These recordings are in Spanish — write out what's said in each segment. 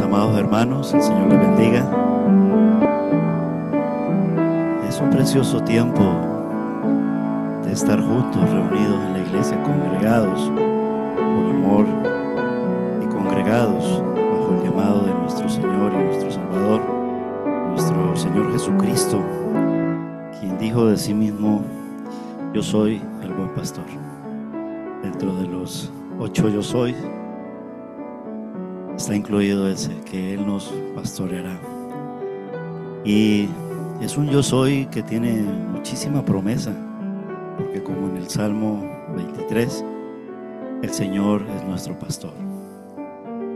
Amados hermanos, el Señor les bendiga. Es un precioso tiempo de estar juntos, reunidos en la iglesia, congregados por amor y congregados bajo el llamado de nuestro Señor y nuestro Salvador, nuestro Señor Jesucristo, quien dijo de sí mismo: yo soy el buen pastor. Dentro de los 8 yo soy está incluido ese, que Él nos pastoreará. Y es un yo soy que tiene muchísima promesa, porque como en el Salmo 23, el Señor es nuestro pastor.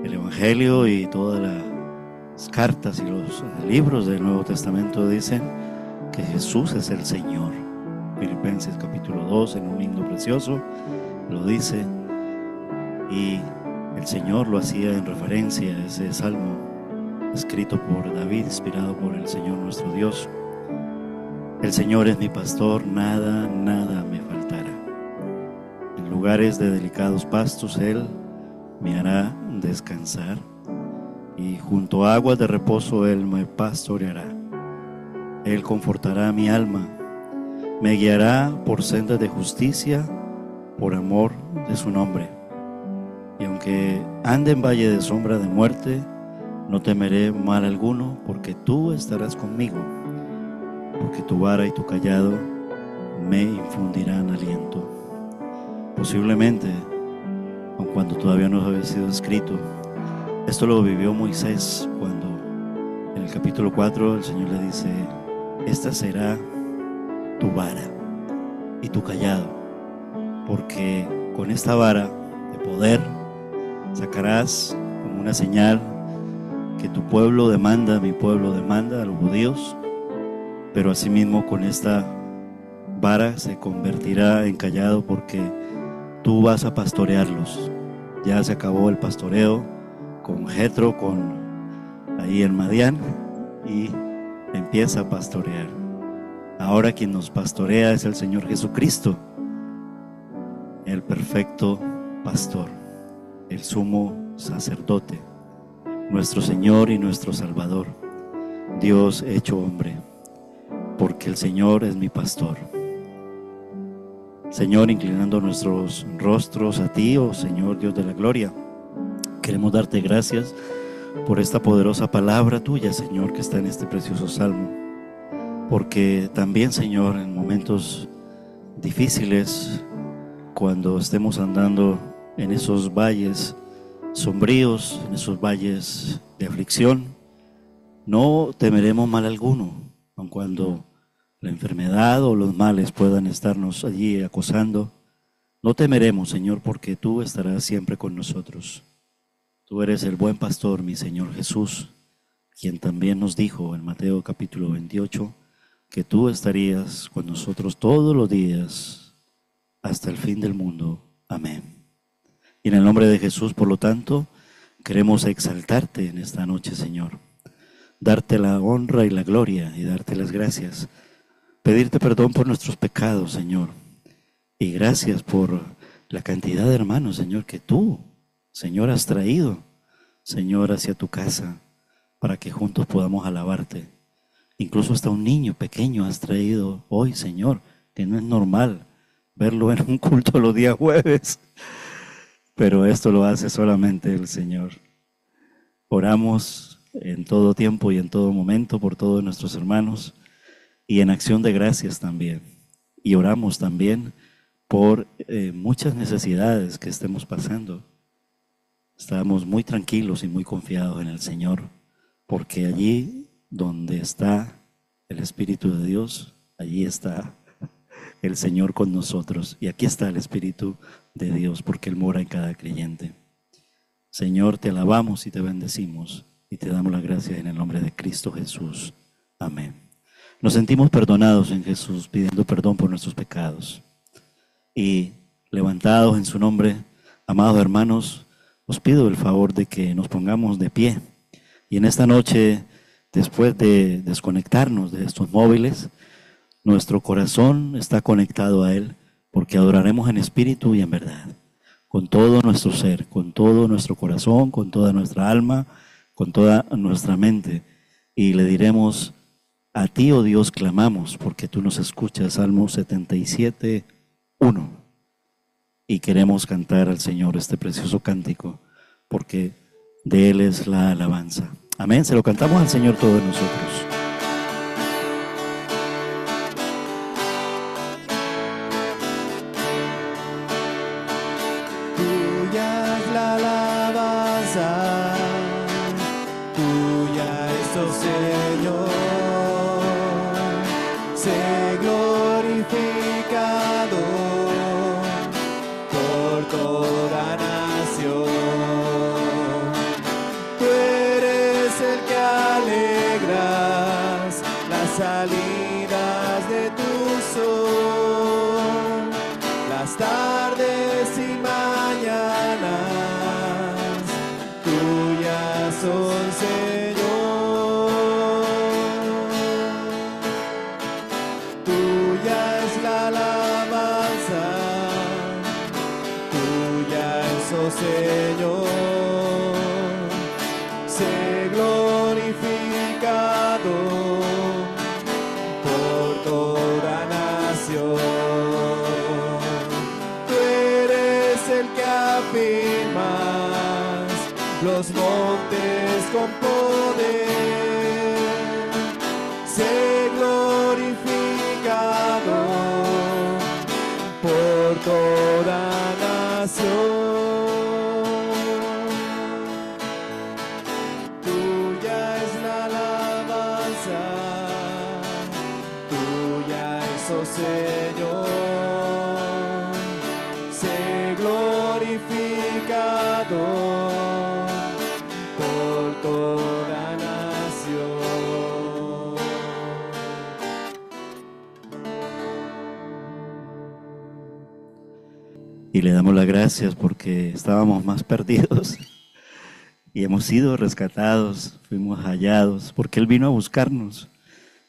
El Evangelio y todas las cartas y los libros del Nuevo Testamento dicen que Jesús es el Señor. Filipenses capítulo 2, en un himno precioso, lo dice, y el Señor lo hacía en referencia a ese salmo escrito por David, inspirado por el Señor nuestro Dios. El Señor es mi pastor, nada me faltará. En lugares de delicados pastos Él me hará descansar, y junto a aguas de reposo Él me pastoreará. Él confortará mi alma, me guiará por sendas de justicia, por amor de su nombre. Y aunque ande en valle de sombra de muerte, no temeré mal alguno, porque tú estarás conmigo, porque tu vara y tu callado me infundirán aliento. Posiblemente, aun cuando todavía no había sido escrito, esto lo vivió Moisés cuando en el capítulo 4 el Señor le dice: esta será tu vara y tu callado, porque con esta vara de poder sacarás como una señal que tu pueblo demanda, mi pueblo demanda a los judíos, pero asimismo con esta vara se convertirá en callado, porque tú vas a pastorearlos. Ya se acabó el pastoreo con Jetro, ahí en Madián, y empieza a pastorear. Ahora quien nos pastorea es el Señor Jesucristo, el perfecto pastor, el sumo sacerdote, nuestro Señor y nuestro Salvador, Dios hecho hombre, porque el Señor es mi pastor. Señor, inclinando nuestros rostros a ti, oh Señor Dios de la gloria, queremos darte gracias por esta poderosa palabra tuya, Señor, que está en este precioso salmo, porque también, Señor, en momentos difíciles, cuando estemos andando en esos valles sombríos, en esos valles de aflicción, no temeremos mal alguno, aun cuando la enfermedad o los males puedan estarnos allí acosando. No temeremos, Señor, porque tú estarás siempre con nosotros. Tú eres el buen pastor, mi Señor Jesús, quien también nos dijo en Mateo capítulo 28 que tú estarías con nosotros todos los días hasta el fin del mundo. Amén. Y en el nombre de Jesús, por lo tanto, queremos exaltarte en esta noche, Señor, darte la honra y la gloria y darte las gracias, pedirte perdón por nuestros pecados, Señor, y gracias por la cantidad de hermanos, Señor, que tú, Señor, has traído, Señor, hacia tu casa, para que juntos podamos alabarte. Incluso hasta un niño pequeño has traído hoy, Señor, que no es normal verlo en un culto los días jueves, pero esto lo hace solamente el Señor. Oramos en todo tiempo y en todo momento por todos nuestros hermanos y en acción de gracias también. Y oramos también por muchas necesidades que estemos pasando. Estamos muy tranquilos y muy confiados en el Señor, porque allí donde está el Espíritu de Dios, allí está el Señor con nosotros. Y aquí está el Espíritu de Dios, porque Él mora en cada creyente. Señor, te alabamos y te bendecimos y te damos las gracias en el nombre de Cristo Jesús. Amén. Nos sentimos perdonados en Jesús, pidiendo perdón por nuestros pecados. Y levantados en su nombre, amados hermanos, os pido el favor de que nos pongamos de pie. Y en esta noche, después de desconectarnos de estos móviles, nuestro corazón está conectado a Él, porque adoraremos en espíritu y en verdad, con todo nuestro ser, con todo nuestro corazón, con toda nuestra alma, con toda nuestra mente. Y le diremos: a ti, oh Dios, clamamos, porque tú nos escuchas. Salmo 77, 1. Y queremos cantar al Señor este precioso cántico, porque de Él es la alabanza. Amén. Se lo cantamos al Señor todos nosotros. Tuya es la alabanza, tuya es, oh Señor, sé glorificado por toda nación. Tú eres el que alegras las salidas de tu sol, las tardes y mañanas tuyas son, Señor. Tuya es la alabanza, tuya es, oh Señor, sé glorificado por toda nación. Tú eres el que afirmas los montes con poder, sé glorificado por toda nación. Tuya es la alabanza, tuya es, oh Señor, sé glorificado por toda nación. Y le damos las gracias porque estábamos más perdidos y hemos sido rescatados, fuimos hallados, porque Él vino a buscarnos.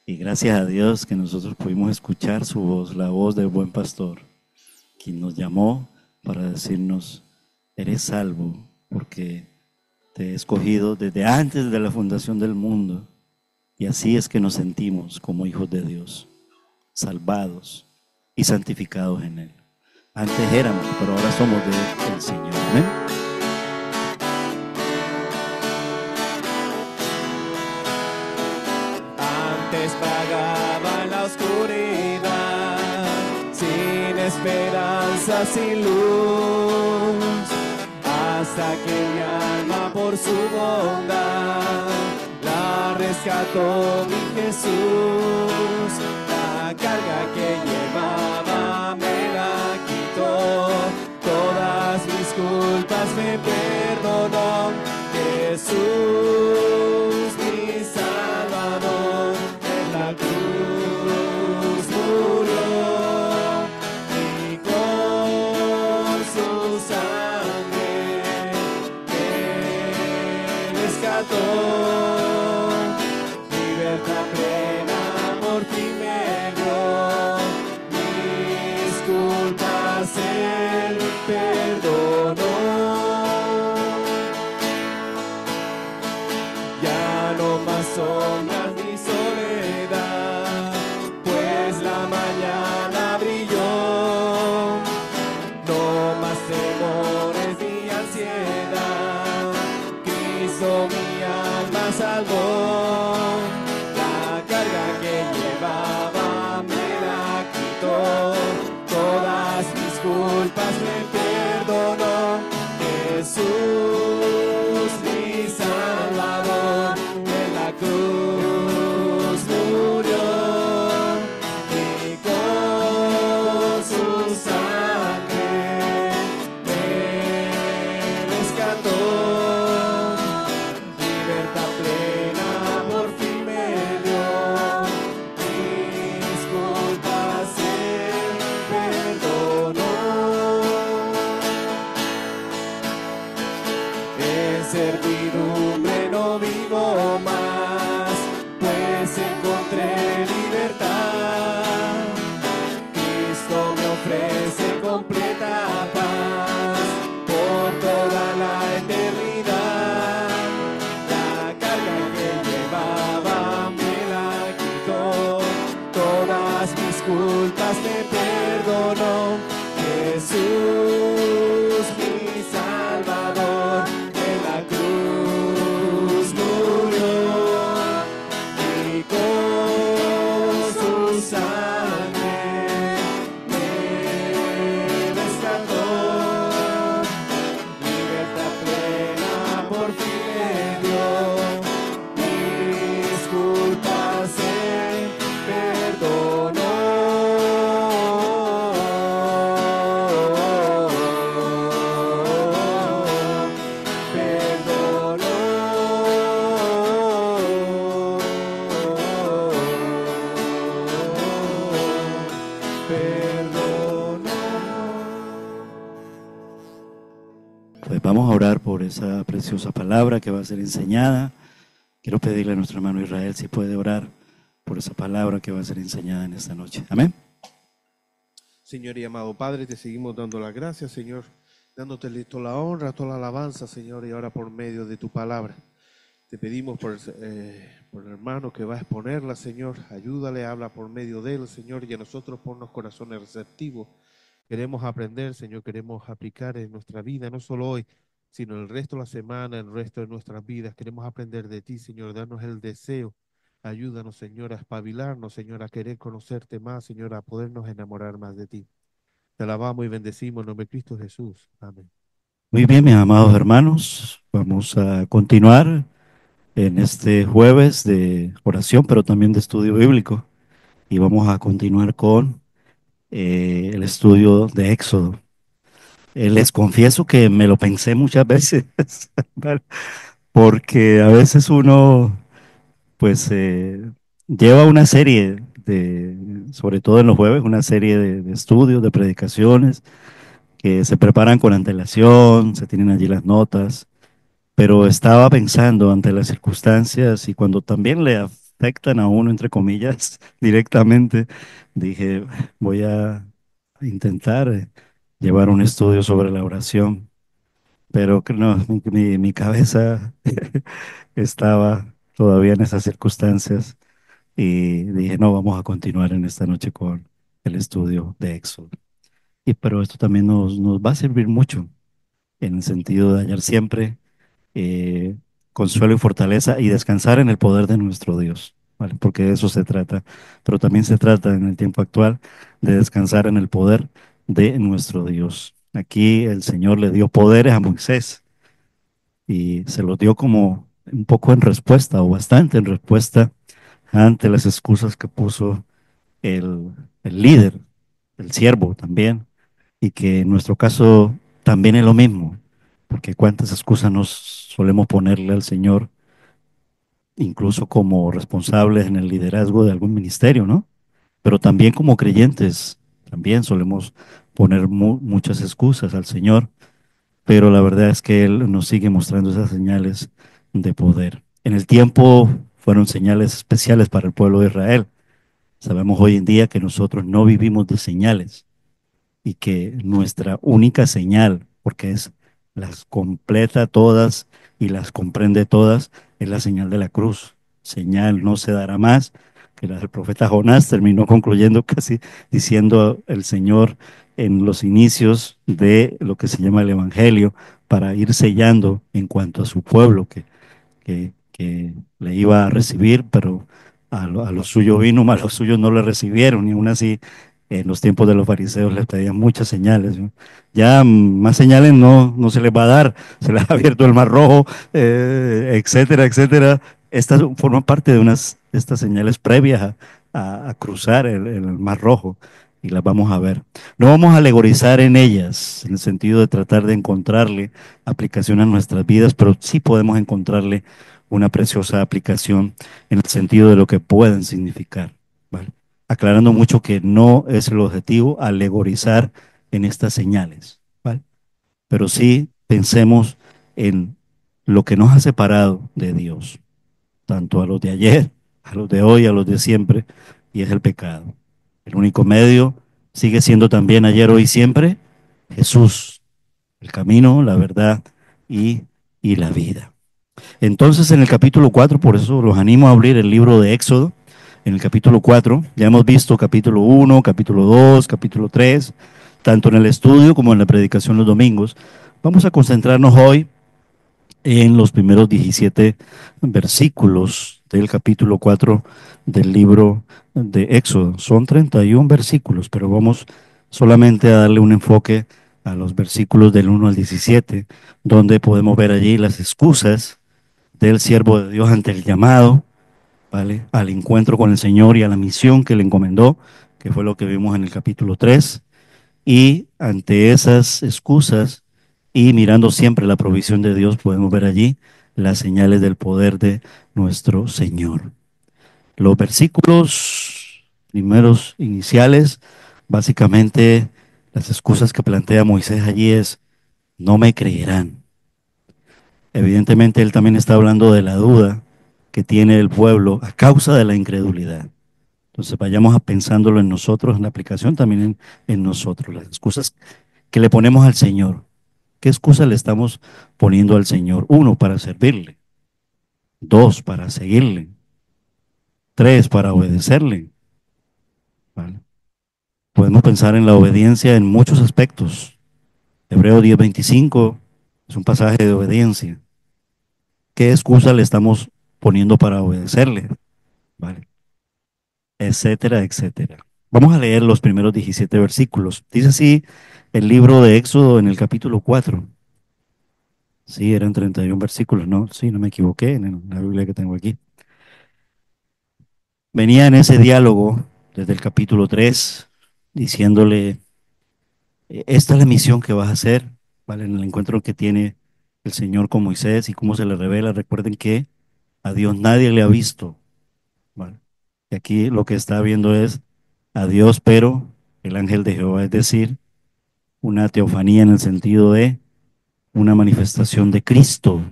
Y gracias a Dios que nosotros pudimos escuchar su voz, la voz del buen pastor, quien nos llamó para decirnos: eres salvo porque te he escogido desde antes de la fundación del mundo. Y así es que nos sentimos como hijos de Dios, salvados y santificados en Él. Antes éramos, pero ahora somos del Señor. Amén. Antes pagaba en la oscuridad, sin esperanza, sin luz, hasta que mi alma por su bondad la rescató mi Jesús. La carga que llevaba me la quitó, todas mis culpas me perdonó. Jesús, mi Salvador, en la cruz murió y con su sangre me rescató. Libertad plena por fin me dio, mis culpas Él perdonó. Ya no más sombras ni soledad, pues la mañana brilló. No más temores ni ansiedad, Cristo mi alma salvó. La encontré libertad. Cristo me ofrece completa paz por toda la eternidad. La carga que llevaba me la quitó, todas mis culpas me perdonó. Jesús, mi Salvador, en la cruz murió y con su sangre me rescató. Libertad plena por fin me dio, mis culpas se perdonó. Pues vamos a orar por esa preciosa palabra que va a ser enseñada. Quiero pedirle a nuestro hermano Israel si puede orar por esa palabra que va a ser enseñada en esta noche. Amén. Señor y amado Padre, te seguimos dando las gracias, Señor, dándote toda la honra, toda la alabanza, Señor, y ahora por medio de tu palabra. Te pedimos por el hermano que va a exponerla, Señor, ayúdale, habla por medio de él, Señor, y a nosotros ponnos corazones receptivos. Queremos aprender, Señor, queremos aplicar en nuestra vida, no solo hoy, sino el resto de la semana, el resto de nuestras vidas. Queremos aprender de ti, Señor, darnos el deseo. Ayúdanos, Señor, a espabilarnos, Señor, a querer conocerte más, Señor, a podernos enamorar más de ti. Te alabamos y bendecimos en nombre de Cristo Jesús. Amén. Muy bien, mis amados hermanos, vamos a continuar en este jueves de oración, pero también de estudio bíblico. Y vamos a continuar con el estudio de Éxodo. Les confieso que me lo pensé muchas veces, ¿vale? Porque a veces uno, pues, lleva una serie sobre todo en los jueves, una serie de estudios, de predicaciones, que se preparan con antelación, se tienen allí las notas, pero estaba pensando ante las circunstancias y cuando también le afectan a uno, entre comillas, directamente, dije, voy a intentar llevar un estudio sobre la oración, pero que no, mi cabeza estaba todavía en esas circunstancias y dije, no, vamos a continuar en esta noche con el estudio de Éxodo. Pero esto también nos va a servir mucho en el sentido de hallar siempre eh, consuelo y fortaleza y descansar en el poder de nuestro Dios, ¿vale? Porque de eso se trata, pero también se trata en el tiempo actual de descansar en el poder de nuestro Dios. Aquí el Señor le dio poderes a Moisés y se los dio como un poco en respuesta o bastante en respuesta ante las excusas que puso el, el líder, el siervo también, y que en nuestro caso también es lo mismo, porque cuántas excusas nos solemos ponerle al Señor, incluso como responsables en el liderazgo de algún ministerio, ¿no? Pero también como creyentes, también solemos poner muchas excusas al Señor, pero la verdad es que Él nos sigue mostrando esas señales de poder. En el tiempo fueron señales especiales para el pueblo de Israel. Sabemos hoy en día que nosotros no vivimos de señales, y que nuestra única señal, porque las completa todas y las comprende todas, es la señal de la cruz. Señal no se dará más, que el profeta Jonás terminó concluyendo casi diciendo el Señor en los inicios de lo que se llama el Evangelio, para ir sellando en cuanto a su pueblo, que le iba a recibir, pero a lo suyo vino, mas los suyos no le recibieron, y aún así en los tiempos de los fariseos les pedían muchas señales, ¿no? Ya más señales no se les va a dar, se les ha abierto el mar rojo, etcétera, etcétera. Estas forman parte de estas señales previas a cruzar el mar rojo y las vamos a ver. No vamos a alegorizar en ellas, en el sentido de tratar de encontrarle aplicación a nuestras vidas, pero sí podemos encontrarle una preciosa aplicación en el sentido de lo que pueden significar, ¿vale? Aclarando mucho que no es el objetivo alegorizar en estas señales, ¿vale? Pero sí pensemos en lo que nos ha separado de Dios, tanto a los de ayer, a los de hoy, a los de siempre, y es el pecado. El único medio sigue siendo también ayer, hoy, siempre Jesús, el camino, la verdad y, y la vida. Entonces en el capítulo 4, por eso los animo a abrir el libro de Éxodo. En el capítulo 4 ya hemos visto capítulo 1, capítulo 2, capítulo 3, tanto en el estudio como en la predicación los domingos. Vamos a concentrarnos hoy en los primeros 17 versículos del capítulo 4 del libro de Éxodo. Son 31 versículos, pero vamos solamente a darle un enfoque a los versículos del 1 al 17, donde podemos ver allí las excusas del siervo de Dios ante el llamado, ¿vale? Al encuentro con el Señor y a la misión que le encomendó, que fue lo que vimos en el capítulo 3. Y ante esas excusas y mirando siempre la provisión de Dios, podemos ver allí las señales del poder de nuestro Señor. Los versículos primeros iniciales, básicamente las excusas que plantea Moisés allí es, no me creerán. Evidentemente él también está hablando de la duda que tiene el pueblo a causa de la incredulidad. Entonces vayamos a pensándolo en nosotros, en la aplicación también en nosotros, las excusas que le ponemos al Señor. ¿Qué excusa le estamos poniendo al Señor? Uno, para servirle. Dos, para seguirle. Tres, para obedecerle. ¿Vale? Podemos pensar en la obediencia en muchos aspectos. Hebreo 10:25 es un pasaje de obediencia. ¿Qué excusa le estamos poniendo para obedecerle? ¿Vale? Etcétera, etcétera. Vamos a leer los primeros 17 versículos. Dice así el libro de Éxodo en el capítulo 4. Sí, eran 31 versículos, ¿no? Sí, no me equivoqué en la Biblia que tengo aquí. Venía en ese diálogo desde el capítulo 3 diciéndole, esta es la misión que vas a hacer, ¿vale? En el encuentro que tiene el Señor con Moisés y cómo se le revela. Recuerden que a Dios nadie le ha visto, ¿vale? Y aquí lo que está viendo es a Dios, pero el ángel de Jehová, es decir, una teofanía en el sentido de una manifestación de Cristo,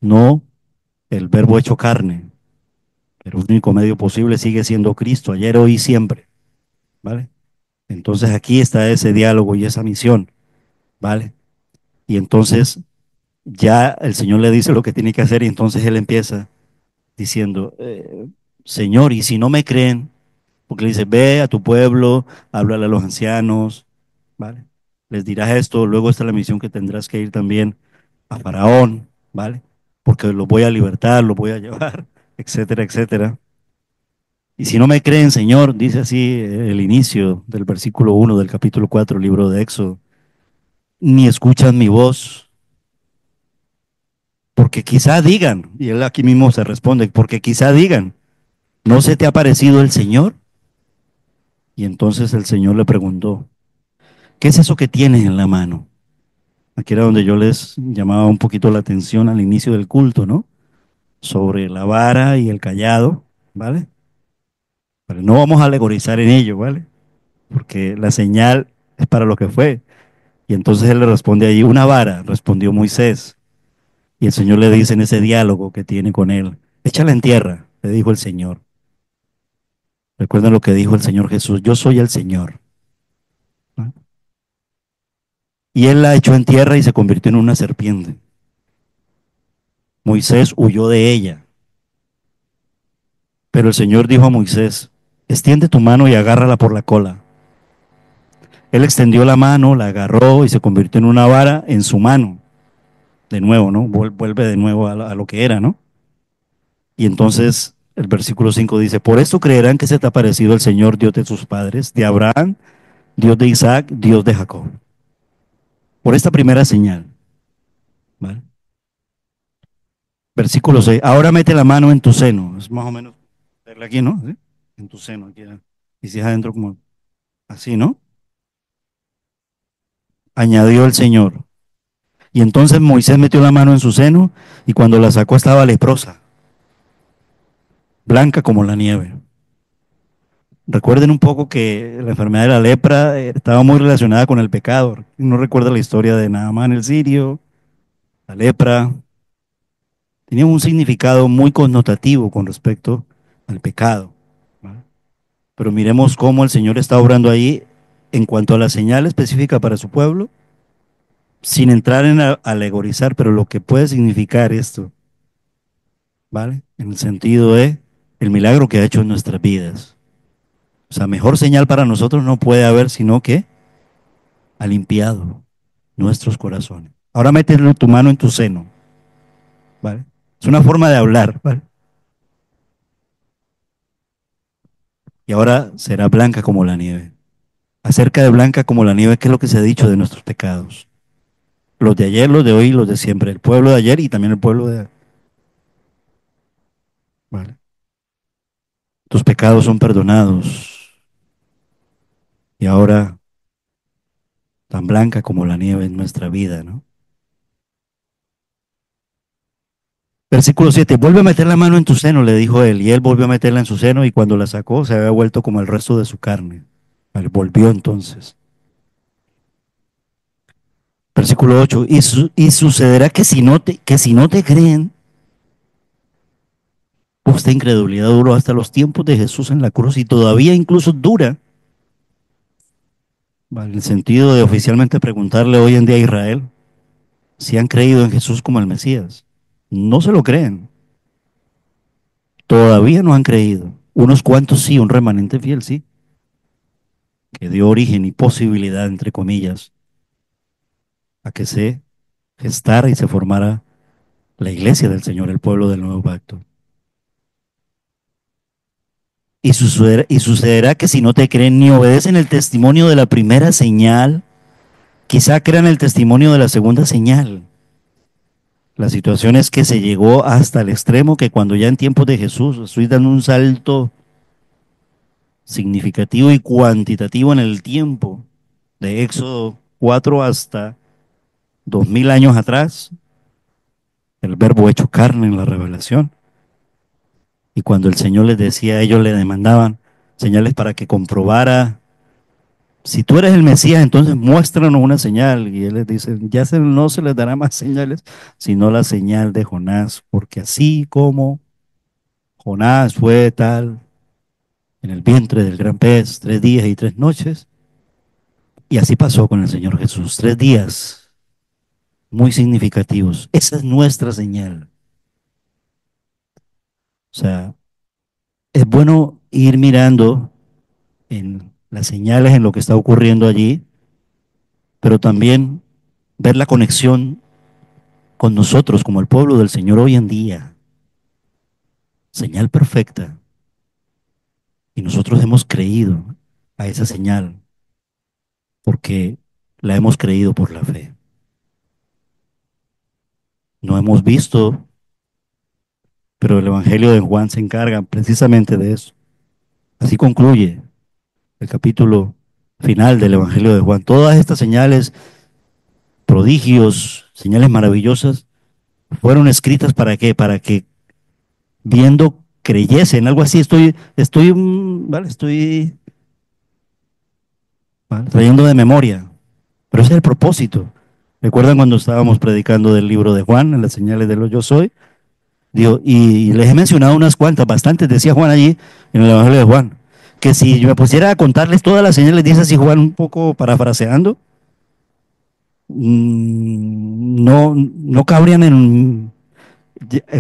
no el verbo hecho carne, pero el único medio posible sigue siendo Cristo, ayer, hoy y siempre, ¿vale? Entonces aquí está ese diálogo y esa misión, ¿vale? Y entonces ya el Señor le dice lo que tiene que hacer y entonces él empieza diciendo, Señor, y si no me creen, porque le dice, ve a tu pueblo, háblale a los ancianos, ¿vale? Les dirás esto, luego está la misión que tendrás que ir también a Faraón, ¿vale? Porque los voy a libertar, los voy a llevar, etcétera, etcétera. Y si no me creen, Señor, dice así el inicio del versículo 1 del capítulo 4, libro de Éxodo, ni escuchan mi voz, porque quizá digan, y él aquí mismo se responde, porque quizá digan, ¿no se te ha parecido el Señor? Y entonces el Señor le preguntó, ¿qué es eso que tienes en la mano? Aquí era donde yo les llamaba un poquito la atención al inicio del culto, ¿no? Sobre la vara y el callado, ¿vale? Pero no vamos a alegorizar en ello, ¿vale? Porque la señal es para lo que fue. Y entonces él le responde allí, una vara, respondió Moisés. Y el Señor le dice en ese diálogo que tiene con él, échala en tierra, le dijo el Señor. Recuerden lo que dijo el Señor Jesús, yo soy el Señor. ¿No? Y él la echó en tierra y se convirtió en una serpiente. Moisés huyó de ella. Pero el Señor dijo a Moisés, extiende tu mano y agárrala por la cola. Él extendió la mano, la agarró y se convirtió en una vara en su mano. De nuevo, ¿no? Vuelve de nuevo a lo que era, ¿no? Y entonces el versículo 5 dice, por eso creerán que se te ha parecido el Señor, Dios de sus padres, de Abraham, Dios de Isaac, Dios de Jacob. Por esta primera señal. ¿Vale? Versículo 6, ahora mete la mano en tu seno. Es más o menos, verla aquí, ¿no? ¿Sí? En tu seno. Aquí, y si es adentro como así, ¿no? Añadió el Señor. Y entonces Moisés metió la mano en su seno y cuando la sacó estaba leprosa, blanca como la nieve. Recuerden un poco que la enfermedad de la lepra estaba muy relacionada con el pecado. No recuerda la historia de Naamán el sirio, la lepra. Tenía un significado muy connotativo con respecto al pecado. ¿Vale? Pero miremos cómo el Señor está obrando ahí en cuanto a la señal específica para su pueblo, sin entrar en alegorizar, pero lo que puede significar esto, ¿vale? En el sentido de el milagro que ha hecho en nuestras vidas. O sea, mejor señal para nosotros no puede haber, sino que ha limpiado nuestros corazones. Ahora métele tu mano en tu seno, ¿vale? Es una forma de hablar, ¿vale? Y ahora será blanca como la nieve. Acerca de blanca como la nieve, ¿qué es lo que se ha dicho de nuestros pecados? Los de ayer, los de hoy, los de siempre. El pueblo de ayer y también el pueblo de... Vale. Tus pecados son perdonados. Y ahora tan blanca como la nieve en nuestra vida, ¿no? Versículo 7, vuelve a meter la mano en tu seno, le dijo él, y él volvió a meterla en su seno y cuando la sacó se había vuelto como el resto de su carne. Vale, volvió entonces. Versículo 8, y sucederá que si no te creen, esta incredulidad duró hasta los tiempos de Jesús en la cruz y todavía incluso dura, vale, en el sentido de oficialmente preguntarle hoy en día a Israel si han creído en Jesús como el Mesías. No se lo creen, todavía no han creído. Unos cuantos sí, un remanente fiel sí, que dio origen y posibilidad, entre comillas, a que se gestara y se formara la iglesia del Señor, el pueblo del nuevo pacto. Y sucederá que si no te creen ni obedecen el testimonio de la primera señal, quizá crean el testimonio de la segunda señal. La situación es que se llegó hasta el extremo que cuando ya en tiempos de Jesús, estoy dando un salto significativo y cuantitativo en el tiempo, de Éxodo 4 hasta 2000 años atrás, el verbo hecho carne en la revelación. Y cuando el Señor les decía, ellos le demandaban señales para que comprobara, si tú eres el Mesías, entonces muéstranos una señal. Y él les dice, no se les dará más señales, sino la señal de Jonás, porque así como Jonás fue tal en el vientre del gran pez 3 días y 3 noches, y así pasó con el Señor Jesús, 3 días muy significativos. Esa es nuestra señal. O sea, es bueno ir mirando en las señales, en lo que está ocurriendo allí, pero también ver la conexión con nosotros como el pueblo del Señor hoy en día. Señal perfecta. Y nosotros hemos creído a esa señal porque la hemos creído por la fe. No hemos visto, pero el Evangelio de Juan se encarga precisamente de eso. Así concluye el capítulo final del Evangelio de Juan. Todas estas señales, prodigios, señales maravillosas, fueron escritas para qué? Para que viendo creyesen, algo así. ¿Vale? Estoy, ¿vale? Trayendo de memoria, pero ese es el propósito. ¿Recuerdan cuando estábamos predicando del libro de Juan, en las señales de lo yo soy? Digo, y les he mencionado unas cuantas, bastantes, decía Juan allí en el Evangelio de Juan, que si yo me pusiera a contarles todas las señales, dice así Juan un poco parafraseando, no cabrían en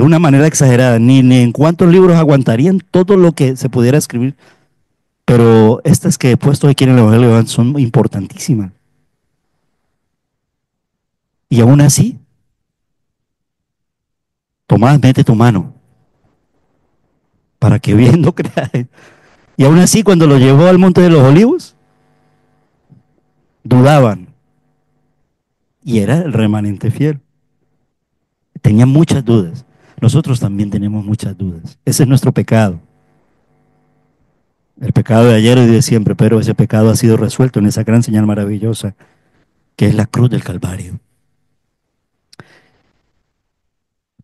una manera exagerada, ni en cuántos libros aguantarían todo lo que se pudiera escribir. Pero estas que he puesto aquí en el Evangelio de Juan son importantísimas. Y aún así, Tomás, mete tu mano para que viendo creáis. Y aún así, cuando lo llevó al Monte de los Olivos, dudaban. Y era el remanente fiel. Tenían muchas dudas. Nosotros también tenemos muchas dudas. Ese es nuestro pecado. El pecado de ayer y de siempre, pero ese pecado ha sido resuelto en esa gran señal maravillosa que es la cruz del Calvario.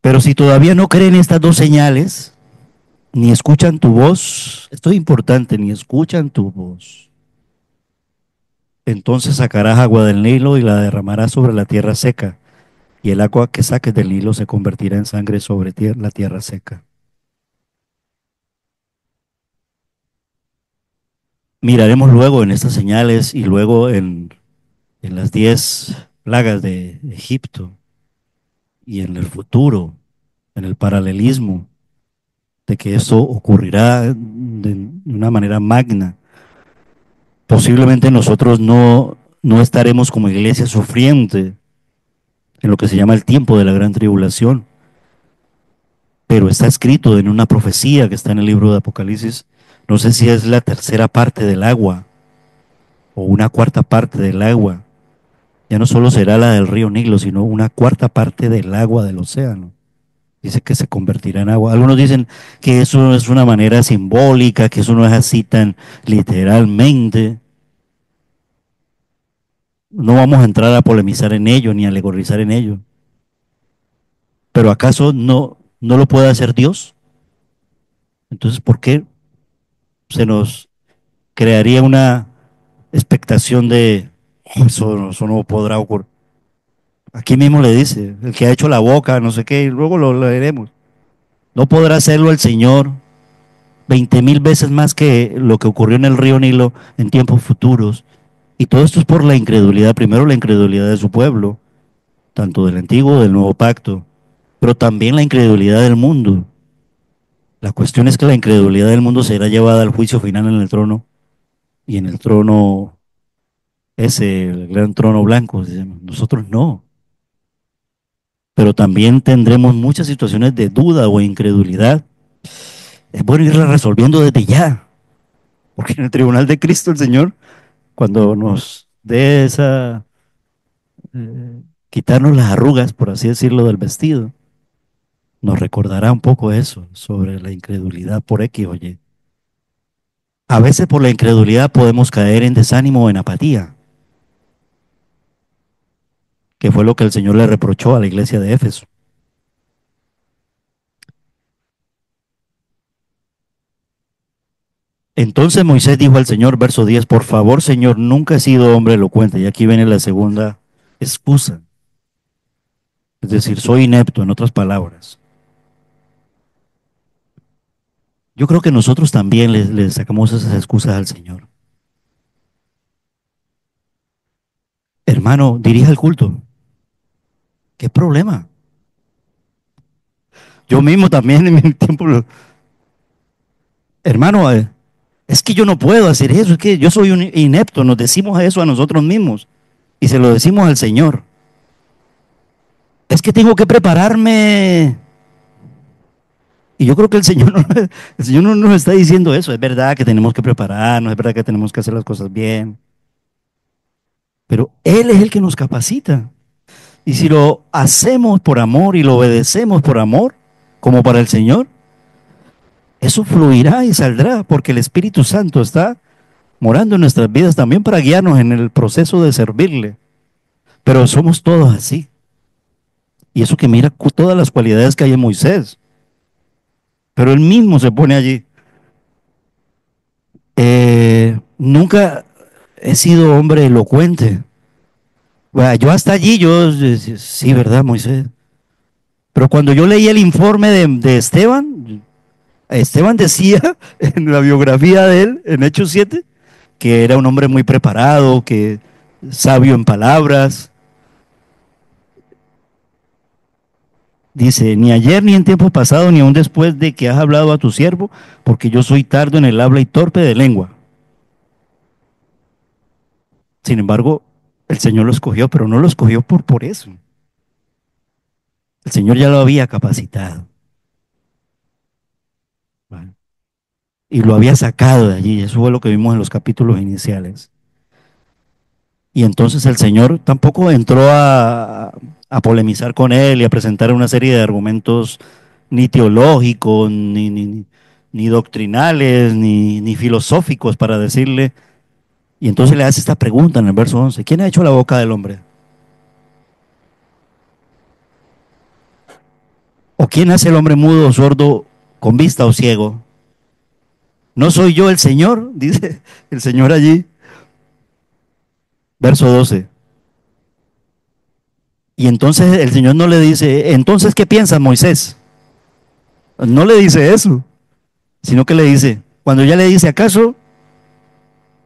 Pero si todavía no creen estas dos señales, ni escuchan tu voz, esto es importante, ni escuchan tu voz, entonces sacarás agua del Nilo y la derramarás sobre la tierra seca, y el agua que saques del Nilo se convertirá en sangre sobre la tierra seca. Miraremos luego en estas señales y luego en las 10 plagas de Egipto y en el futuro, en el paralelismo de que esto ocurrirá de una manera magna. Posiblemente nosotros no estaremos como iglesia sufriente en lo que se llama el tiempo de la gran tribulación, pero está escrito en una profecía que está en el libro de Apocalipsis. No sé si es la tercera parte del agua o una cuarta parte del agua. Ya no solo será la del río Nilo, sino una cuarta parte del agua del océano. Dice que se convertirá en agua. Algunos dicen que eso es una manera simbólica, que eso no es así tan literalmente. No vamos a entrar a polemizar en ello ni a alegorizar en ello. Pero ¿acaso no lo puede hacer Dios? Entonces, ¿por qué se nos crearía una expectación de eso no podrá ocurrir? Aquí mismo le dice, el que ha hecho la boca, no sé qué, y luego lo leeremos. No podrá hacerlo el Señor 20,000 veces más que lo que ocurrió en el río Nilo en tiempos futuros. Y todo esto es por la incredulidad, primero la incredulidad de su pueblo, tanto del antiguo, del nuevo pacto, pero también la incredulidad del mundo. La cuestión es que la incredulidad del mundo será llevada al juicio final en el trono, y en el trono ese, el gran trono blanco, nosotros no. Pero también tendremos muchas situaciones de duda o incredulidad. Es bueno irla resolviendo desde ya, porque en el tribunal de Cristo el Señor, cuando nos dé esa, quitarnos las arrugas, por así decirlo, del vestido, nos recordará un poco eso, sobre la incredulidad por X o Y. A veces por la incredulidad podemos caer en desánimo o en apatía, que fue lo que el Señor le reprochó a la iglesia de Éfeso. Entonces Moisés dijo al Señor, verso 10, por favor, Señor, nunca he sido hombre elocuente. Y aquí viene la segunda excusa. Es decir, soy inepto, en otras palabras. Yo creo que nosotros también le sacamos esas excusas al Señor. Hermano, dirija el culto. ¿Qué problema? Yo mismo también en mi tiempo, hermano, es que yo no puedo hacer eso, es que yo soy un inepto. Nos decimos eso a nosotros mismos y se lo decimos al Señor. Es que tengo que prepararme. Y yo creo que el Señor no nos está diciendo eso. Es verdad que tenemos que prepararnos, es verdad que tenemos que hacer las cosas bien. Pero Él es el que nos capacita. Y si lo hacemos por amor y lo obedecemos por amor, como para el Señor, eso fluirá y saldrá, porque el Espíritu Santo está morando en nuestras vidas también para guiarnos en el proceso de servirle. Pero somos todos así. Y eso que mira todas las cualidades que hay en Moisés. Pero él mismo se pone allí. Nunca he sido hombre elocuente. Bueno, yo hasta allí, sí, ¿verdad, Moisés? Pero cuando yo leí el informe de Esteban, Esteban decía en la biografía de él, en Hechos 7, que era un hombre muy preparado, que sabio en palabras. Dice, ni ayer ni en tiempo pasado, ni aún después de que has hablado a tu siervo, porque yo soy tardo en el habla y torpe de lengua. Sin embargo, el Señor lo escogió, pero no lo escogió por eso. El Señor ya lo había capacitado, ¿vale? Y lo había sacado de allí. Eso fue lo que vimos en los capítulos iniciales. Y entonces el Señor tampoco entró a polemizar con él y a presentar una serie de argumentos ni teológicos, ni doctrinales, ni filosóficos para decirle. Y entonces le hace esta pregunta en el verso 11. ¿Quién ha hecho la boca del hombre? ¿O quién hace el hombre mudo o sordo con vista o ciego? ¿No soy yo el Señor? Dice el Señor allí. Verso 12. Y entonces el Señor no le dice, entonces, ¿qué piensas, Moisés? No le dice eso, sino que le dice, cuando ya le dice, ¿acaso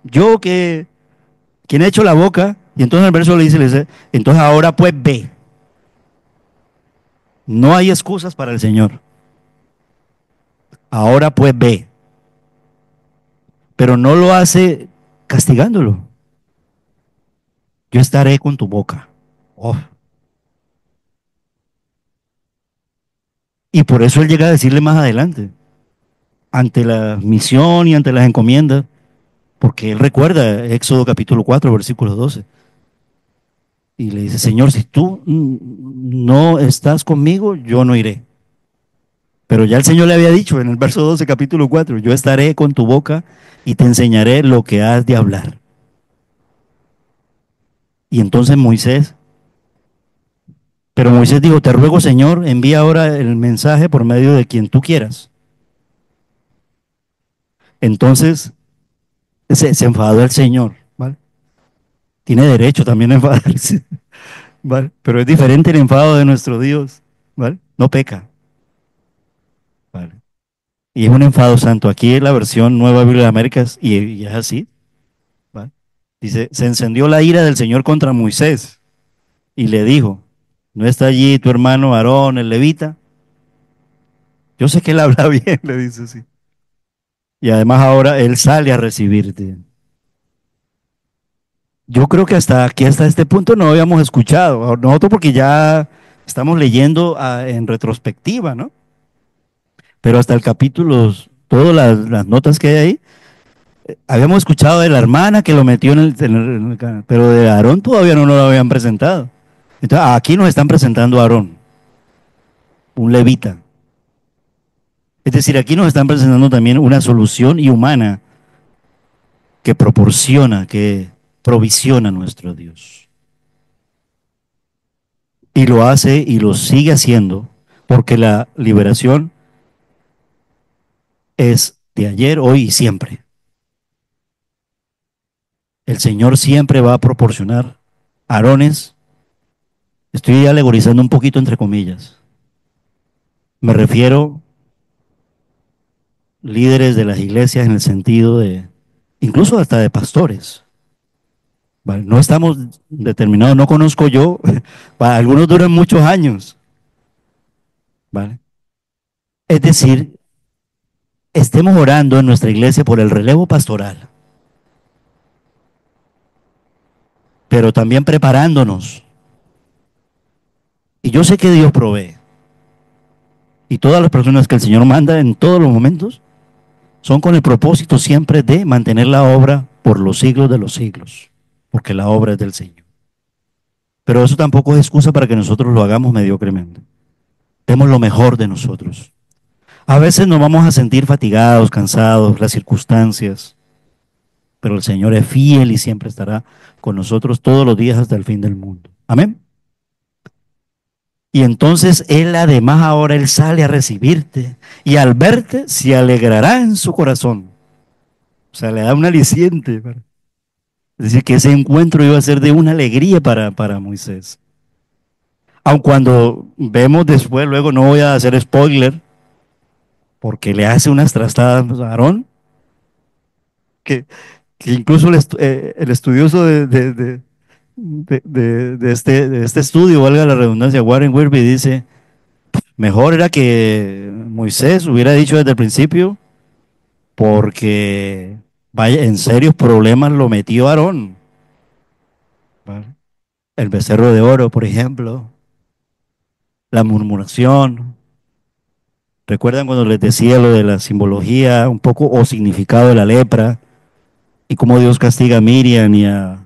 Yo que, quien ha hecho la boca, y entonces el verso le dice, entonces ahora pues ve. No hay excusas para el Señor. Ahora pues ve. Pero no lo hace castigándolo. Yo estaré con tu boca. Oh. Y por eso él llega a decirle más adelante, ante la misión y ante las encomiendas, porque él recuerda Éxodo capítulo 4 versículo 12. Y le dice, Señor, si tú no estás conmigo, yo no iré. Pero ya el Señor le había dicho en el verso 12, capítulo 4, yo estaré con tu boca y te enseñaré lo que has de hablar. Y entonces Moisés, pero Moisés dijo, te ruego, Señor, envía ahora el mensaje por medio de quien tú quieras. Entonces se enfadó el Señor, ¿vale? Tiene derecho también a enfadarse, ¿vale? Pero es diferente el enfado de nuestro Dios, ¿vale? No peca, ¿vale? Y es un enfado santo. Aquí es la versión Nueva Biblia de Américas y es así, ¿vale? Dice, se encendió la ira del Señor contra Moisés y le dijo, ¿no está allí tu hermano Aarón, el levita? Yo sé que él habla bien, le dice así. Y además ahora él sale a recibirte. Yo creo que hasta aquí, hasta este punto no habíamos escuchado. Nosotros porque ya estamos leyendo en retrospectiva, ¿no? Pero hasta el capítulo, todas las notas que hay ahí, habíamos escuchado de la hermana que lo metió pero de Aarón todavía no nos lo habían presentado. Entonces aquí nos están presentando a Aarón, un levita. Es decir, aquí nos están presentando también una solución y humana que proporciona, que provisiona nuestro Dios. Y lo hace y lo sigue haciendo porque la liberación es de ayer, hoy y siempre. El Señor siempre va a proporcionar arones. Estoy alegorizando un poquito entre comillas. Me refiero líderes de las iglesias en el sentido de, incluso hasta de pastores. ¿Vale? No estamos determinados, no conozco yo, algunos duran muchos años. ¿Vale? Es decir, estemos orando en nuestra iglesia por el relevo pastoral, pero también preparándonos. Y yo sé que Dios provee. Y todas las personas que el Señor manda en todos los momentos son con el propósito siempre de mantener la obra por los siglos de los siglos, porque la obra es del Señor. Pero eso tampoco es excusa para que nosotros lo hagamos mediocremente. Demos lo mejor de nosotros. A veces nos vamos a sentir fatigados, cansados, las circunstancias, pero el Señor es fiel y siempre estará con nosotros todos los días hasta el fin del mundo. Amén. Y entonces Él además ahora Él sale a recibirte y al verte se alegrará en su corazón. O sea, le da un aliciente. Es decir, que ese encuentro iba a ser de una alegría para Moisés. Aun cuando vemos después, luego no voy a hacer spoiler, porque le hace unas trastadas a Aarón, que, que incluso el estudioso de este estudio, valga la redundancia, Warren Wiersbe dice, mejor era que Moisés hubiera dicho desde el principio, porque vaya, en serios problemas lo metió Aarón. ¿Vale? El becerro de oro, por ejemplo, la murmuración. ¿Recuerdan cuando les decía lo de la simbología un poco o significado de la lepra y cómo Dios castiga a Miriam y a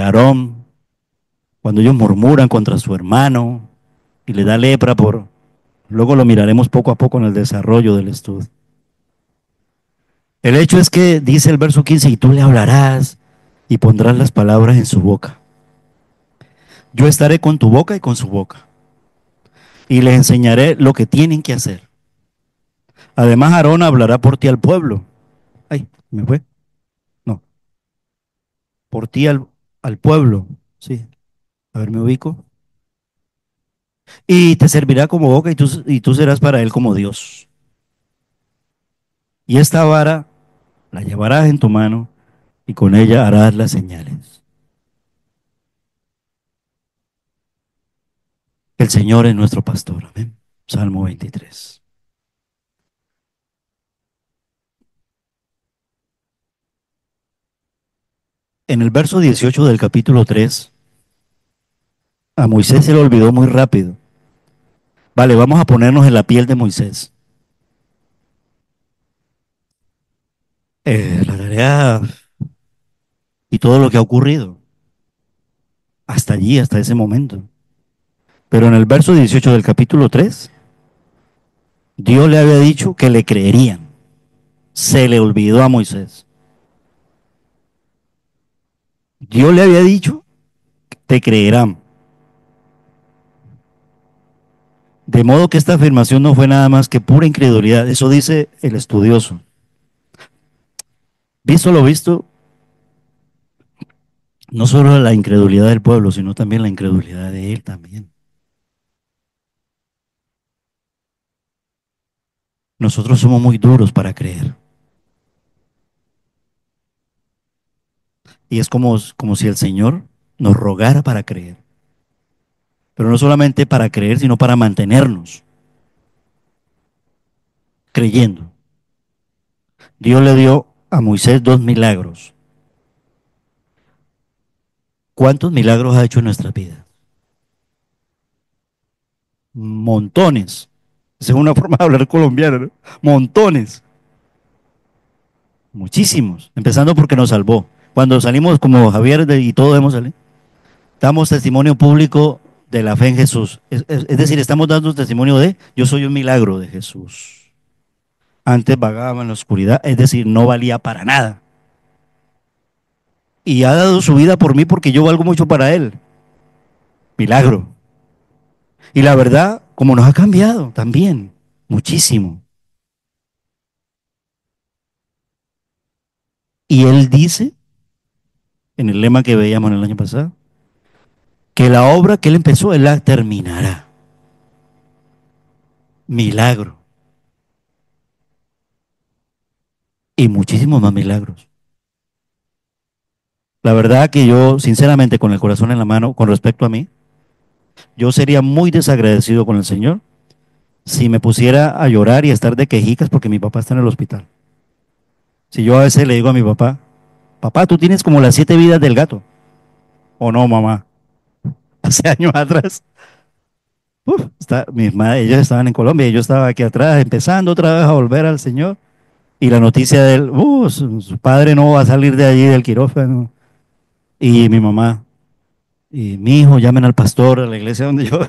Aarón cuando ellos murmuran contra su hermano y le da lepra por... Luego lo miraremos poco a poco en el desarrollo del estudio. El hecho es que dice el verso 15, y tú le hablarás y pondrás las palabras en su boca. Yo estaré con tu boca y con su boca y les enseñaré lo que tienen que hacer. Además, Aarón hablará por ti al pueblo. Ay, me fue. No, por ti al pueblo. Sí, a ver, me ubico. Y te servirá como boca y tú serás para él como Dios. Y esta vara La llevarás en tu mano y con ella harás las señales. El Señor es nuestro pastor. Amén. Salmo 23. En el verso 18 del capítulo 3, a Moisés se le olvidó muy rápido. Vale, vamos a ponernos en la piel de Moisés. La tarea y todo lo que ha ocurrido hasta allí, hasta ese momento. Pero en el verso 18 del capítulo 3, Dios le había dicho que le creerían. Se le olvidó a Moisés. Dios le había dicho, te creerán. De modo que esta afirmación no fue nada más que pura incredulidad. Eso dice el estudioso. Visto lo visto, no solo la incredulidad del pueblo, sino también la incredulidad de él también. Nosotros somos muy duros para creer. Y es como si el Señor nos rogara para creer. Pero no solamente para creer, sino para mantenernos creyendo. Dios le dio a Moisés 2 milagros. ¿Cuántos milagros ha hecho en nuestras vidas? Montones. Esa es una forma de hablar colombiano, ¿no? Montones. Muchísimos. Empezando porque nos salvó. Cuando salimos como Javier y todos hemos salido, damos testimonio público de la fe en Jesús. Es decir, estamos dando testimonio de yo soy un milagro de Jesús. Antes vagaba en la oscuridad, es decir, no valía para nada. Y ha dado su vida por mí porque yo valgo mucho para Él. Milagro. Y la verdad, como nos ha cambiado también, muchísimo. Y Él dice, en el lema que veíamos en el año pasado, que la obra que Él empezó, Él la terminará. Milagro. Y muchísimos más milagros. La verdad que yo, sinceramente, con el corazón en la mano, con respecto a mí, yo sería muy desagradecido con el Señor si me pusiera a llorar y a estar de quejicas porque mi papá está en el hospital. Si yo a veces le digo a mi papá, papá, tú tienes como las 7 vidas del gato. O no, mamá. Hace años atrás, ellos estaban en Colombia y yo estaba aquí atrás, empezando otra vez a volver al Señor. Y la noticia de él, su padre no va a salir de allí del quirófano. Y mi mamá, y mi hijo, llamen al pastor a la iglesia donde yo.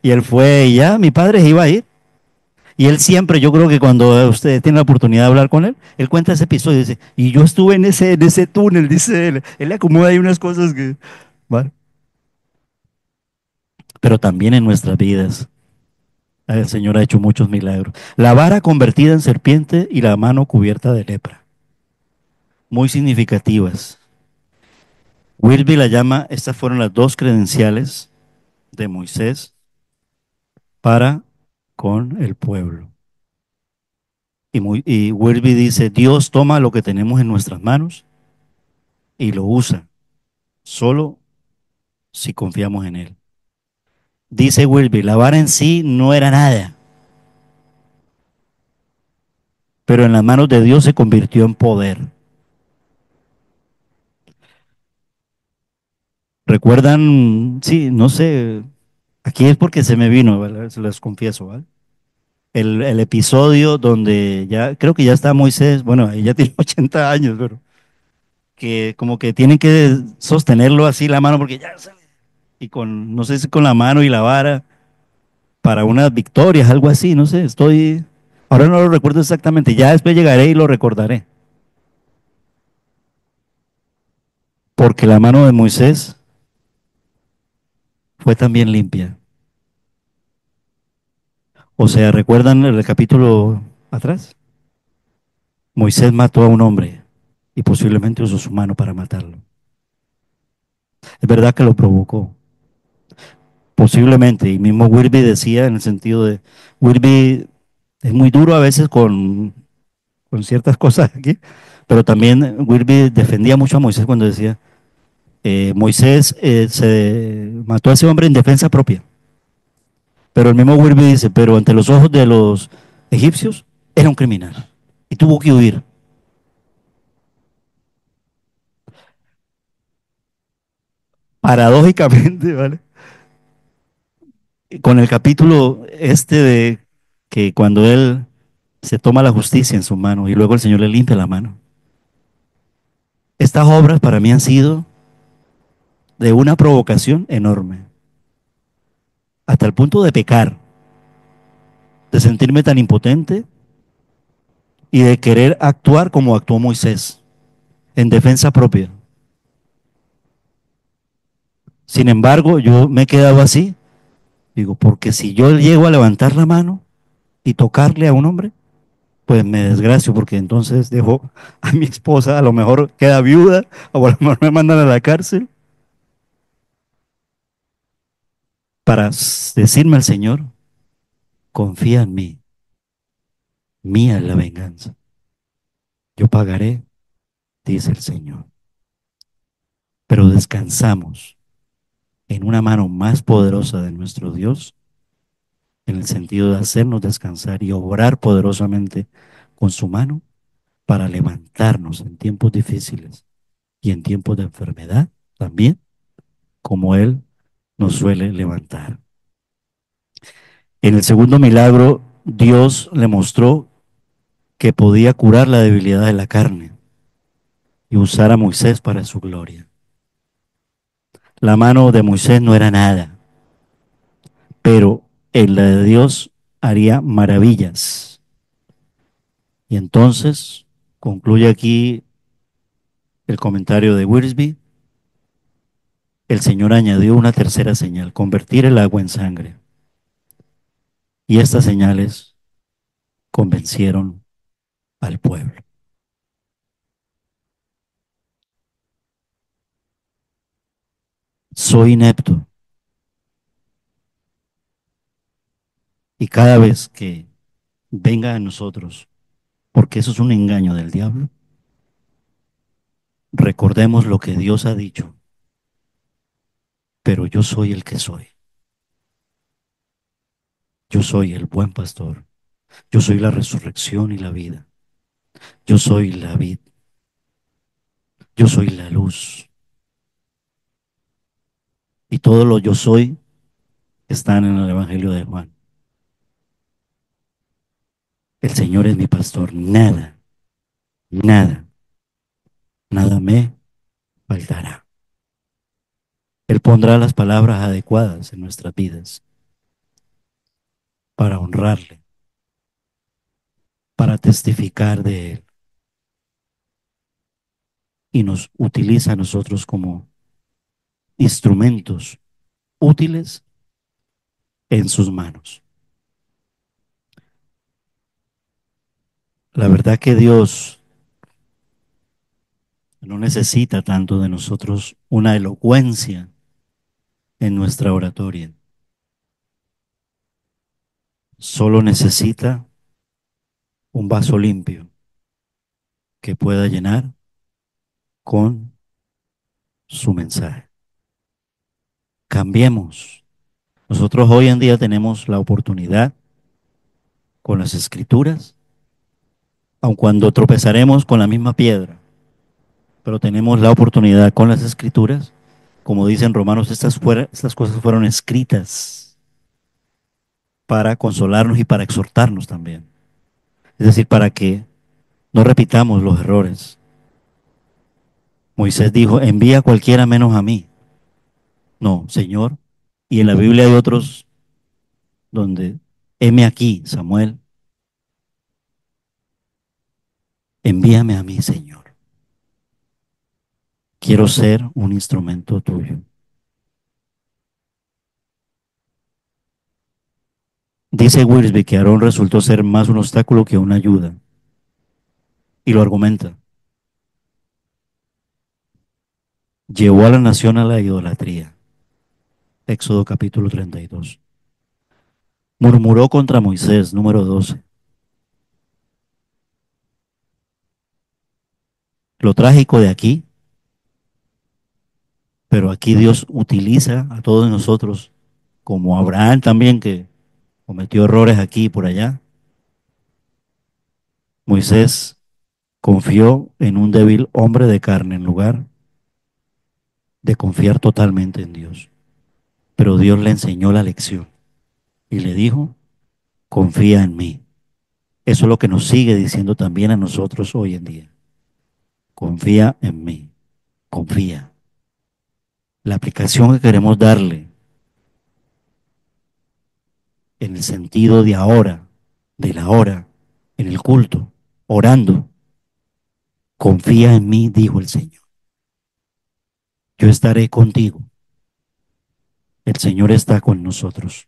Y él fue, y ya, mi padre se iba a ir. Y él siempre, yo creo que cuando usted tiene la oportunidad de hablar con él, él cuenta ese episodio y dice, y yo estuve en ese túnel, dice él le acomoda ahí unas cosas que, bueno, pero también en nuestras vidas. El Señor ha hecho muchos milagros. La vara convertida en serpiente y la mano cubierta de lepra. Muy significativas. Wilby la llama, estas fueron las 2 credenciales de Moisés para con el pueblo. Y Wilby dice, Dios toma lo que tenemos en nuestras manos y lo usa, solo si confiamos en Él. Dice Wilby, la vara en sí no era nada, pero en las manos de Dios se convirtió en poder. ¿Recuerdan? Sí, no sé, aquí es porque se me vino, ¿verdad? Se los confieso, ¿vale? El episodio donde ya, creo que ya está Moisés, bueno, ella tiene 80 años, pero que como que tienen que sostenerlo así la mano porque ya, y con, no sé si con la mano y la vara, para unas victorias, algo así, no sé, ahora no lo recuerdo exactamente, ya después llegaré y lo recordaré. Porque la mano de Moisés fue también limpia. O sea, ¿recuerdan el capítulo atrás? Moisés mató a un hombre y posiblemente usó su mano para matarlo. Es verdad que lo provocó, posiblemente, y mismo Wilby decía en el sentido de, Wilby es muy duro a veces con ciertas cosas aquí, Pero también Wilby defendía mucho a Moisés cuando decía, Moisés se mató a ese hombre en defensa propia. Pero el mismo Wilby dice, pero ante los ojos de los egipcios era un criminal y tuvo que huir. Paradójicamente, ¿vale? Con el capítulo este de que cuando él se toma la justicia en su mano y luego el Señor le limpia la mano. Estas obras para mí han sido de una provocación enorme, hasta el punto de pecar, de sentirme tan impotente y de querer actuar como actuó Moisés, en defensa propia. Sin embargo, yo me he quedado así, digo, porque si yo llego a levantar la mano y tocarle a un hombre, pues me desgracio, porque entonces dejo a mi esposa, a lo mejor queda viuda, o a lo mejor me mandan a la cárcel, para decirme al Señor, confía en mí, mía es la venganza, yo pagaré, dice el Señor. Pero descansamos en una mano más poderosa de nuestro Dios, en el sentido de hacernos descansar y obrar poderosamente con su mano para levantarnos en tiempos difíciles y en tiempos de enfermedad también, como Él nos suele levantar. En el segundo milagro, Dios le mostró que podía curar la debilidad de la carne y usar a Moisés para su gloria. La mano de Moisés no era nada, pero en la de Dios haría maravillas. Y entonces concluye aquí el comentario de Wiersbe. El Señor añadió una tercera señal, convertir el agua en sangre. Y estas señales convencieron al pueblo. Soy inepto. Y cada vez que venga a nosotros, porque eso es un engaño del diablo, recordemos lo que Dios ha dicho. Pero yo soy el que soy. Yo soy el buen pastor. Yo soy la resurrección y la vida. Yo soy la vid. Yo soy la luz. Y todo lo yo soy están en el Evangelio de Juan. El Señor es mi pastor. Nada, nada, nada me faltará. Él pondrá las palabras adecuadas en nuestras vidas para honrarle, para testificar de Él. Y nos utiliza a nosotros como instrumentos útiles en sus manos. La verdad que Dios no necesita tanto de nosotros una elocuencia en nuestra oratoria. Solo necesita un vaso limpio que pueda llenar con su mensaje. Cambiemos. Nosotros hoy en día tenemos la oportunidad con las escrituras, aun cuando tropezaremos con la misma piedra, pero tenemos la oportunidad con las escrituras, como dicen Romanos, estas cosas fueron escritas para consolarnos y para exhortarnos también. Es decir, para que no repitamos los errores. Moisés dijo, envía a cualquiera menos a mí. No, Señor. Y en la Biblia hay otros donde, heme aquí, Samuel, envíame a mí, Señor. Quiero ser un instrumento tuyo. Dice Wiersbe que Aarón resultó ser más un obstáculo que una ayuda. Y lo argumenta. Llevó a la nación a la idolatría. Éxodo capítulo 32. Murmuró contra Moisés, número 12. lo trágico de aquí, pero aquí Dios utiliza a todos nosotros, como Abraham también, que cometió errores aquí y por allá. Moisés confió en un débil hombre de carne en lugar de confiar totalmente en Dios. Pero Dios le enseñó la lección y le dijo, confía en mí. Eso es lo que nos sigue diciendo también a nosotros hoy en día. Confía en mí, confía. La aplicación que queremos darle en el sentido de ahora, de la hora, en el culto, orando. Confía en mí, dijo el Señor. Yo estaré contigo. El Señor está con nosotros.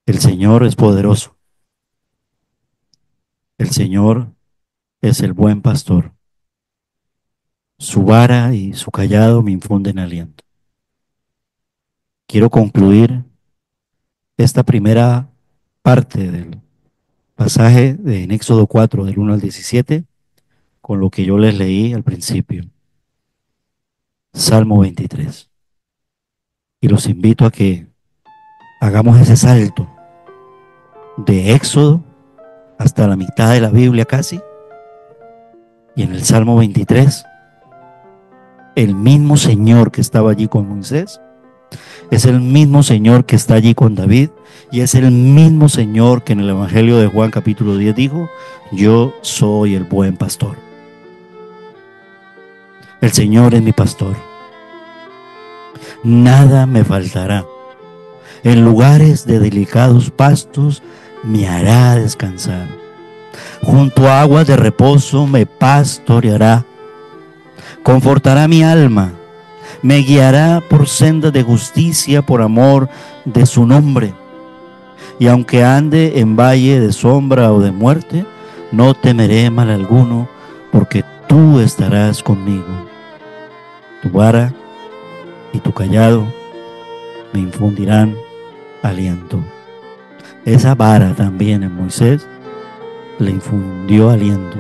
El Señor es poderoso. El Señor es el buen pastor. Su vara y su callado me infunden aliento. Quiero concluir esta primera parte del pasaje en Éxodo 4, del 1 al 17, con lo que yo les leí al principio. Salmo 23. Y los invito a que hagamos ese salto de Éxodo hasta la mitad de la Biblia casi. Y en el Salmo 23, el mismo Señor que estaba allí con Moisés, es el mismo Señor que está allí con David, y es el mismo Señor que en el Evangelio de Juan capítulo 10 dijo, yo soy el buen pastor. El Señor es mi pastor. Nada me faltará. En lugares de delicados pastos me hará descansar. Junto a aguas de reposo me pastoreará. Confortará mi alma. Me guiará por sendas de justicia por amor de su nombre. Y aunque ande en valle de sombra o de muerte, no temeré mal alguno, porque tú estarás conmigo. Tu vara y tu callado me infundirán aliento. Esa vara también en Moisés le infundió aliento.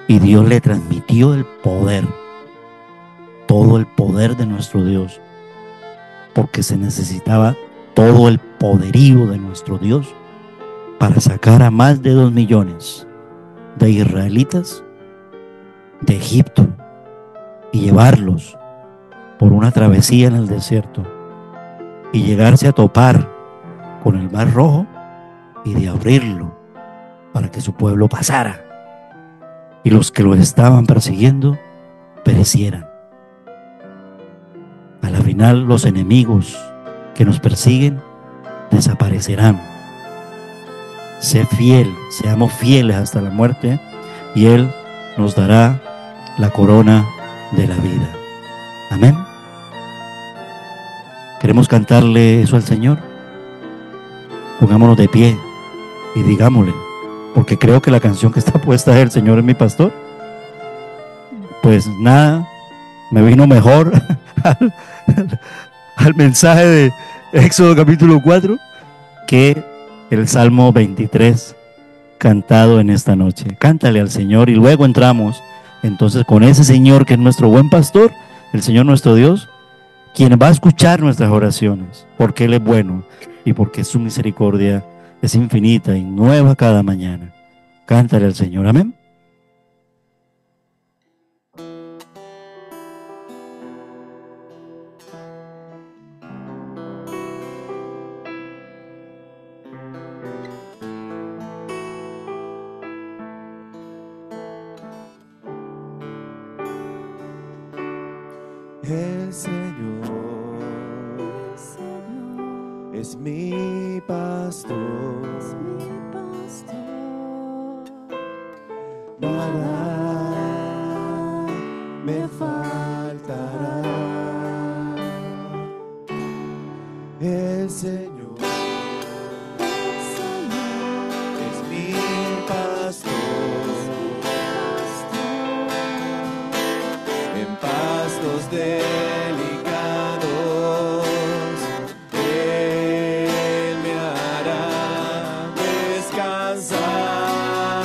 Y Dios le transmitió el poder, todo el poder de nuestro Dios, porque se necesitaba todo el poderío de nuestro Dios para sacar a más de 2 millones de israelitas de Egipto y llevarlos por una travesía en el desierto y llegarse a topar con el Mar Rojo y de abrirlo para que su pueblo pasara y los que lo estaban persiguiendo perecieran. A la final los enemigos que nos persiguen desaparecerán. Sé fiel, seamos fieles hasta la muerte y Él nos dará la corona de la vida. Amén. ¿Queremos cantarle eso al Señor? Pongámonos de pie y digámosle, porque creo que la canción que está puesta es El Señor es mi pastor. Pues nada, me vino mejor al mensaje de Éxodo capítulo 4 que el Salmo 23 cantado en esta noche. Cántale al Señor y luego entramos entonces con ese Señor que es nuestro buen pastor, el Señor nuestro Dios, quien va a escuchar nuestras oraciones, porque Él es bueno y porque su misericordia es infinita y nueva cada mañana. Cántale al Señor, amén. El Señor es mi pastor, nada me faltará. El Señor es mi pastor, en pastos delicados Él me hará descansar. descansar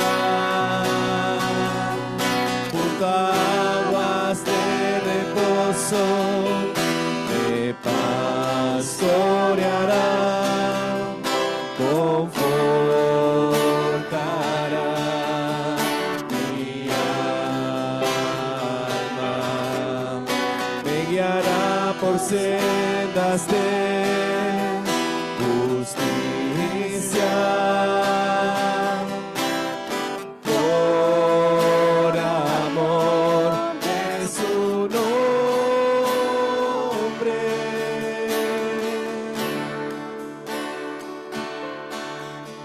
junto a aguas de reposo, me pastoreará, confortará mi alma, me guiará por sendas de justicia, por amor de su nombre.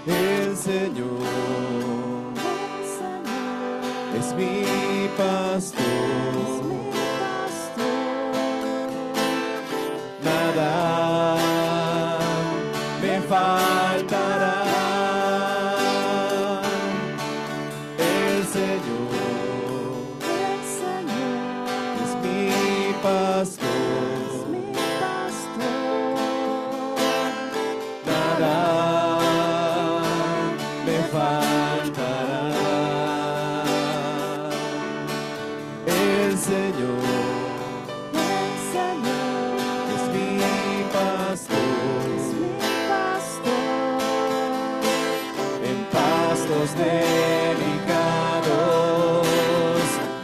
El Señor es mi pastor, nada me faltará. El Señor es mi pastor, nada me faltará. El Señor es mi pastor, en pastos delicados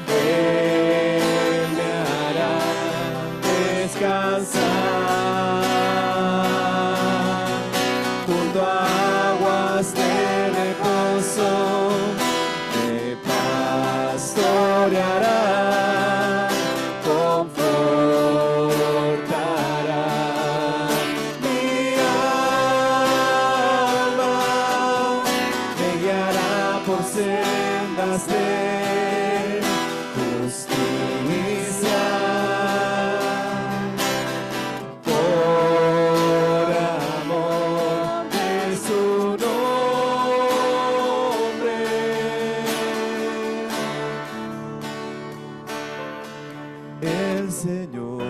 Él me hará descansar junto a aguas de reposo, me pastoreará, confortará mi alma, me guiará por sendas de justicia, por amor de su nombre. El Señor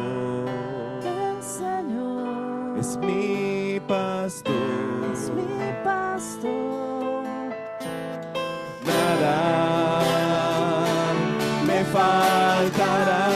es mi pastor, nada me faltará.